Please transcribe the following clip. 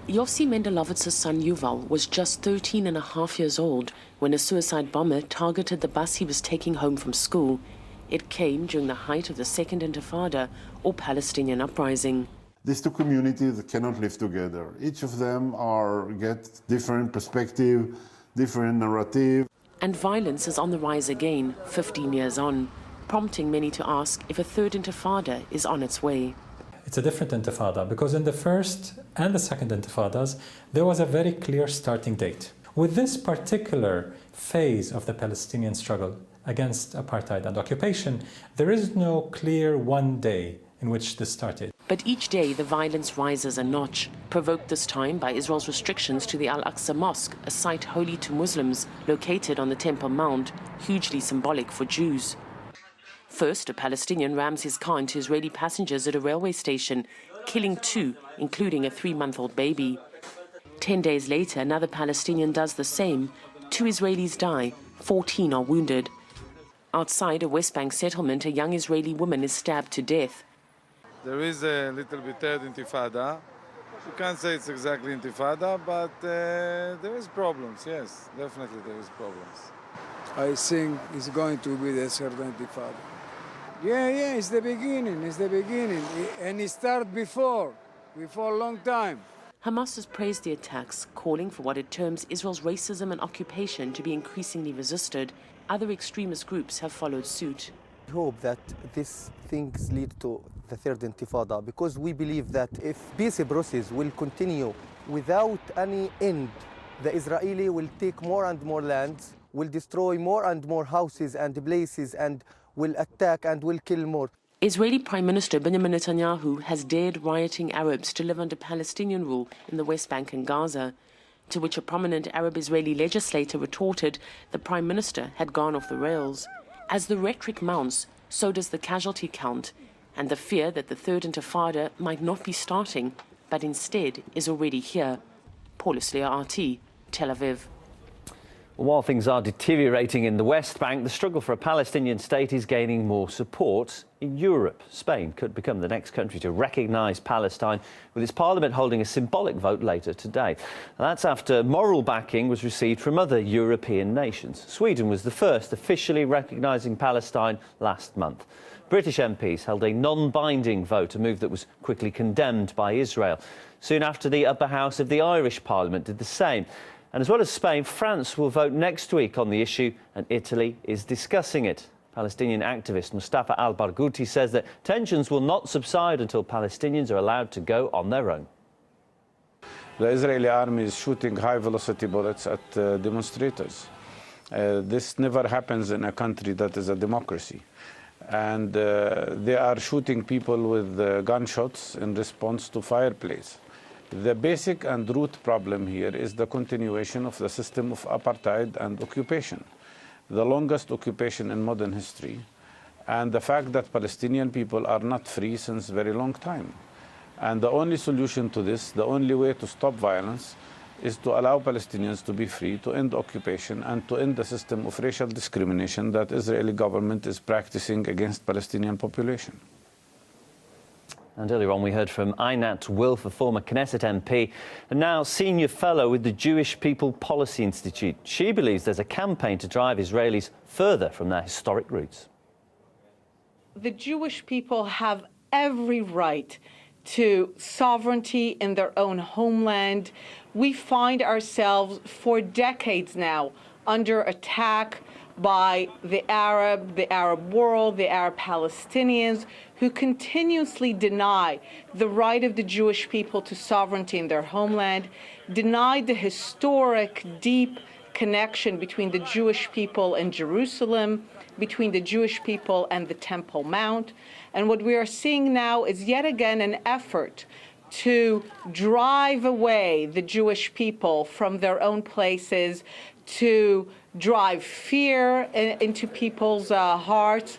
Yossi Mendelowitz's son Yuval was just 13 and a half years old when a suicide bomber targeted the bus he was taking home from school. It came during the height of the Second Intifada, or Palestinian uprising. These two communities cannot live together. Each of them get different perspective, different narrative. And violence is on the rise again, 15 years on, prompting many to ask if a third Intifada is on its way. It's a different Intifada because in the first and the second Intifadas, there was a very clear starting date. With this particular phase of the Palestinian struggle against apartheid and occupation, there is no clear one day in which this started. But each day the violence rises a notch, provoked this time by Israel's restrictions to the Al-Aqsa Mosque, a site holy to Muslims, located on the Temple Mount, hugely symbolic for Jews. First, a Palestinian rams his car into Israeli passengers at a railway station, killing 2, including a 3-month-old baby. 10 days later, another Palestinian does the same. 2 Israelis die, 14 are wounded. Outside a West Bank settlement, a young Israeli woman is stabbed to death. There is a little bit third Intifada. You can't say it's exactly Intifada, but there is problems, yes, definitely there is problems. I think it's going to be the third Intifada. Yeah, it's the beginning, and it started before a long time. Hamas has praised the attacks, calling for what it terms Israel's racism and occupation to be increasingly resisted. Other extremist groups have followed suit. We hope that these things lead to the third Intifada, because we believe that if peace process will continue without any end, the Israeli will take more and more lands, will destroy more and more houses and places, and will attack and will kill more. Israeli Prime Minister Benjamin Netanyahu has dared rioting Arabs to live under Palestinian rule in the West Bank and Gaza, to which a prominent Arab-Israeli legislator retorted the Prime Minister had gone off the rails. As the rhetoric mounts, so does the casualty count, and the fear that the third Intifada might not be starting, but instead is already here. Paula Slier, RT, Tel Aviv. While things are deteriorating in the West Bank, the struggle for a Palestinian state is gaining more support in Europe. Spain could become the next country to recognise Palestine, with its parliament holding a symbolic vote later today. That's after moral backing was received from other European nations. Sweden was the first officially recognising Palestine last month. British MPs held a non-binding vote, a move that was quickly condemned by Israel. Soon after, the upper house of the Irish Parliament did the same. And as well as Spain, France will vote next week on the issue, and Italy is discussing it. Palestinian activist Mustafa al-Barghouti says that tensions will not subside until Palestinians are allowed to go on their own. The Israeli army is shooting high-velocity bullets at demonstrators. This never happens in a country that is a democracy. And they are shooting people with gunshots in response to fireplace. The basic and root problem here is the continuation of the system of apartheid and occupation, the longest occupation in modern history, and the fact that Palestinian people are not free since a very long time. And the only solution to this, the only way to stop violence, is to allow Palestinians to be free, to end occupation, and to end the system of racial discrimination that the Israeli government is practicing against Palestinian population. And earlier on, we heard from Einat Wilf, a former Knesset MP, and now senior fellow with the Jewish People Policy Institute. She believes there's a campaign to drive Israelis further from their historic roots. The Jewish people have every right to sovereignty in their own homeland. We find ourselves for decades now under attack by the Arab world, the Arab Palestinians, who continuously deny the right of the Jewish people to sovereignty in their homeland, deny the historic, deep connection between the Jewish people and Jerusalem, between the Jewish people and the Temple Mount. And what we are seeing now is yet again an effort to drive away the Jewish people from their own places, to drive fear into people's hearts,